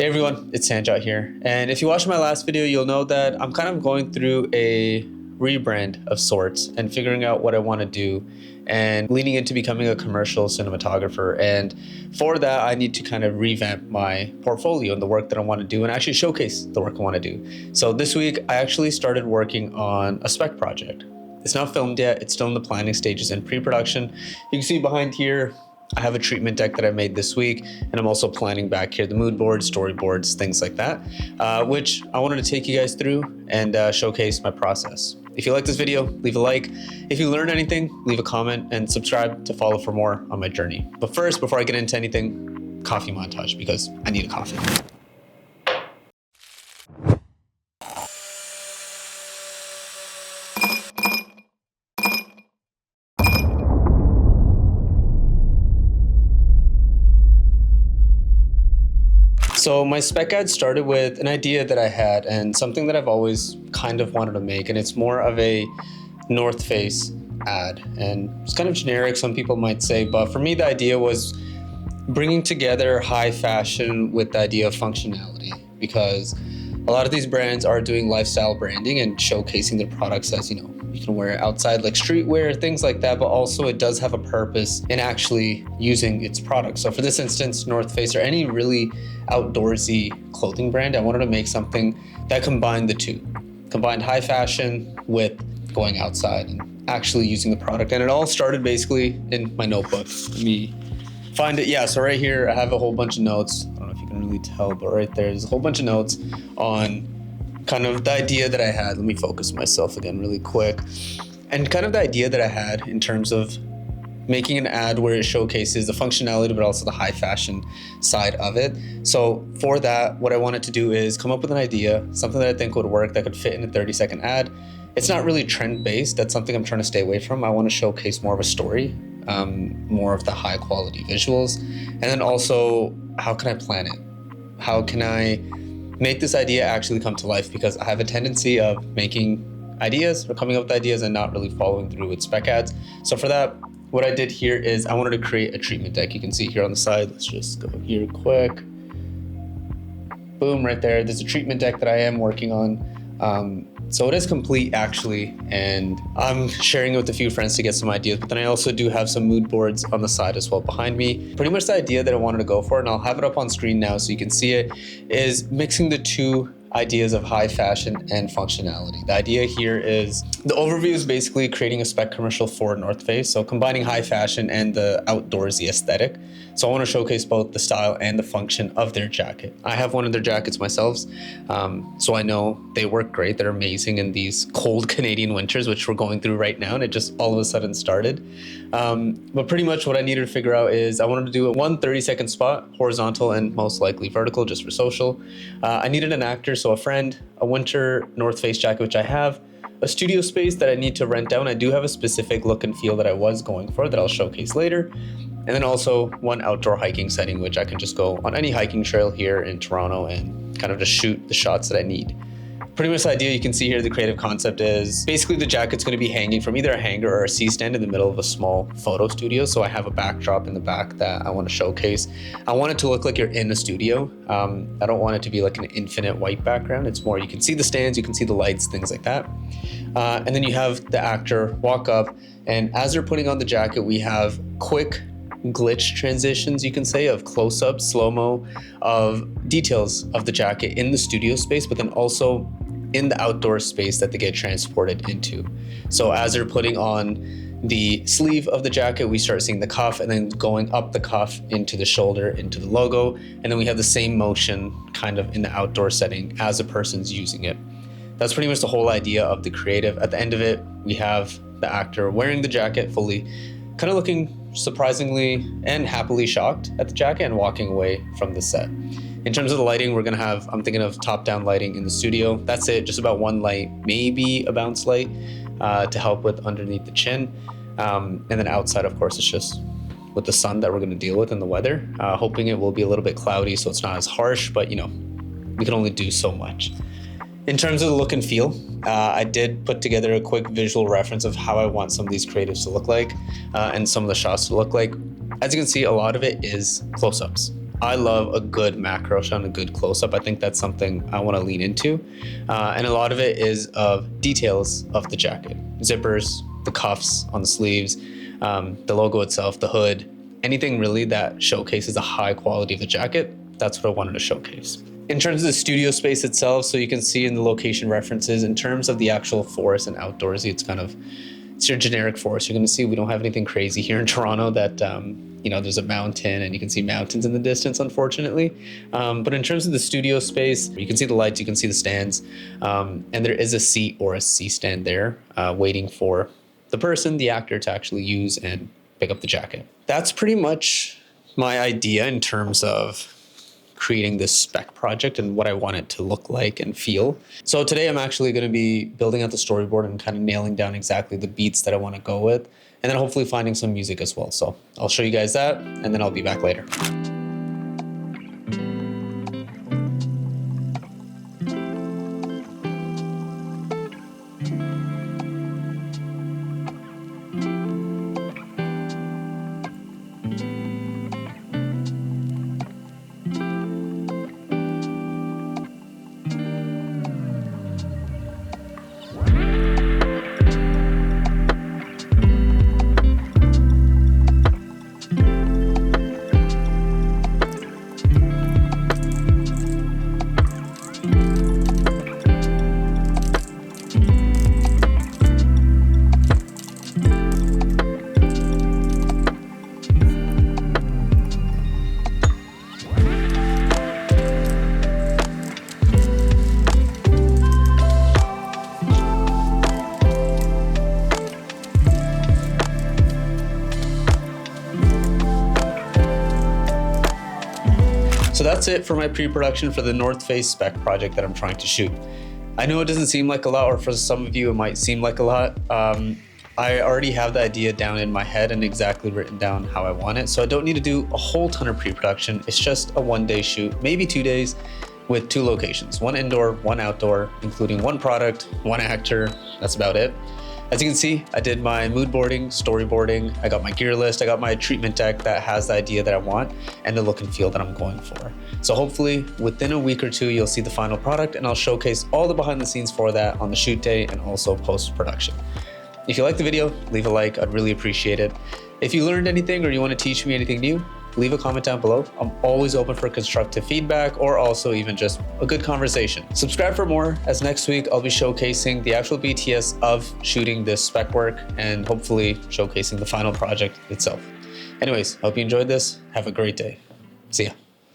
everyone, it's Sanjot here. And if you watched my last video, you'll know that I'm kind of going through a rebrand of sorts and figuring out what I want to do and leaning into becoming a commercial cinematographer. And for that, I need to kind of revamp my portfolio and the work that I want to do and actually showcase the work I want to do. So this week, I actually started working on a spec project. It's not filmed yet. It's still in the planning stages and pre-production. You can see behind here, I have a treatment deck that I made this week, and I'm also planning back here the mood boards, storyboards, things like that, which I wanted to take you guys through and showcase my process. If you like this video, leave a like. If you learned anything, leave a comment and subscribe to follow for more on my journey. But first, before I get into anything, coffee montage, because I need a coffee. So my spec ad started with an idea that I had and something that I've always kind of wanted to make, and it's more of a North Face ad. And it's kind of generic, some people might say, but for me, the idea was bringing together high fashion with the idea of functionality, because a lot of these brands are doing lifestyle branding and showcasing their products as, you can wear it outside like streetwear, things like that, but also it does have a purpose in actually using its products. So for this instance, North Face or any really outdoorsy clothing brand, I wanted to make something that combined the two, combined high fashion with going outside and actually using the product. And it all started basically in my notebook. Let me find it. Yeah, so right here, I have a whole bunch of notes. I don't know if you can really tell, but right there's a whole bunch of notes on kind of the idea that I had. Let me focus myself again really quick. And kind of the idea that I had in terms of making an ad where it showcases the functionality, but also the high fashion side of it. So for that, what I wanted to do is come up with an idea, something that I think would work, that could fit in a 30-second ad. It's not really trend-based. That's something I'm trying to stay away from. I want to showcase more of a story, more of the high quality visuals. And then also, how can I plan it? How can I make this idea actually come to life? Because I have a tendency of making ideas or coming up with ideas and not really following through with spec ads. So for that, what I did here is I wanted to create a treatment deck. You can see here on the side. Let's just go here quick. Boom, right there. There's a treatment deck that I am working on. So it is complete actually, and I'm sharing it with a few friends to get some ideas, but then I also do have some mood boards on the side as well behind me. Pretty much the idea that I wanted to go for, and I'll have it up on screen now so you can see it, is mixing the two ideas of high fashion and functionality. The idea here is, the overview is basically creating a spec commercial for North Face, so combining high fashion and the outdoorsy aesthetic. So I want to showcase both the style and the function of their jacket. I have one of their jackets myself, so I know they work great. They're amazing in these cold Canadian winters, which we're going through right now, and it just all of a sudden started. But pretty much what I needed to figure out is I wanted to do a 30-second spot, horizontal and most likely vertical, just for social. I needed an actor, so a friend, a winter North Face jacket, which I have, a studio space that I need to rent down. I do have a specific look and feel that I was going for that I'll showcase later. And then also one outdoor hiking setting, which I can just go on any hiking trail here in Toronto and kind of just shoot the shots that I need. Pretty much the idea, you can see here, the creative concept is basically the jacket's going to be hanging from either a hanger or a C-stand in the middle of a small photo studio. So I have a backdrop in the back that I want to showcase. I want it to look like you're in a studio. I don't want it to be like an infinite white background. It's more, you can see the stands, you can see the lights, things like that. And then you have the actor walk up, and as they're putting on the jacket, we have quick glitch transitions, you can say, of close-ups, slow-mo, of details of the jacket in the studio space, but then also in the outdoor space that they get transported into. So as they're putting on the sleeve of the jacket, we start seeing the cuff, and then going up the cuff into the shoulder, into the logo. And then we have the same motion kind of in the outdoor setting as a person's using it. That's pretty much the whole idea of the creative. At the end of it, we have the actor wearing the jacket fully, kind of looking surprisingly and happily shocked at the jacket and walking away from the set. In terms of the lighting, we're gonna have, I'm thinking of top-down lighting in the studio. That's it, just about one light, maybe a bounce light to help with underneath the chin. And then outside, of course, it's just with the sun that we're gonna deal with and the weather. Hoping it will be a little bit cloudy so it's not as harsh, but we can only do so much. In terms of the look and feel, I did put together a quick visual reference of how I want some of these creatives to look like and some of the shots to look like. As you can see, a lot of it is close-ups. I love a good macro shot and a good close-up. I think that's something I want to lean into. And a lot of it is of details of the jacket. Zippers, the cuffs on the sleeves, the logo itself, the hood, anything really that showcases the high quality of the jacket. That's what I wanted to showcase. In terms of the studio space itself, so you can see in the location references, in terms of the actual forest and outdoorsy, it's your generic forest. You're going to see we don't have anything crazy here in Toronto that, there's a mountain and you can see mountains in the distance, unfortunately. But in terms of the studio space, you can see the lights, you can see the stands, and there is a seat or a C-stand there waiting for the person, the actor, to actually use and pick up the jacket. That's pretty much my idea in terms of creating this spec project and what I want it to look like and feel. So today I'm actually going to be building out the storyboard and kind of nailing down exactly the beats that I want to go with, and then hopefully finding some music as well. So I'll show you guys that, and then I'll be back later. So that's it for my pre-production for the North Face spec project that I'm trying to shoot. I know it doesn't seem like a lot, or for some of you it might seem like a lot. I already have the idea down in my head and exactly written down how I want it. So I don't need to do a whole ton of pre-production. It's just a 1-day shoot, maybe 2 days, with 2 locations, 1 indoor, 1 outdoor, including 1 product, 1 actor. That's about it. As you can see, I did my mood boarding, storyboarding, I got my gear list, I got my treatment deck that has the idea that I want and the look and feel that I'm going for. So hopefully within a week or 2, you'll see the final product, and I'll showcase all the behind the scenes for that on the shoot day and also post-production. If you like the video, leave a like, I'd really appreciate it. If you learned anything or you want to teach me anything new, leave a comment down below. I'm always open for constructive feedback or also even just a good conversation. Subscribe for more, as next week I'll be showcasing the actual BTS of shooting this spec work and hopefully showcasing the final project itself. Anyways, hope you enjoyed this. Have a great day. See ya.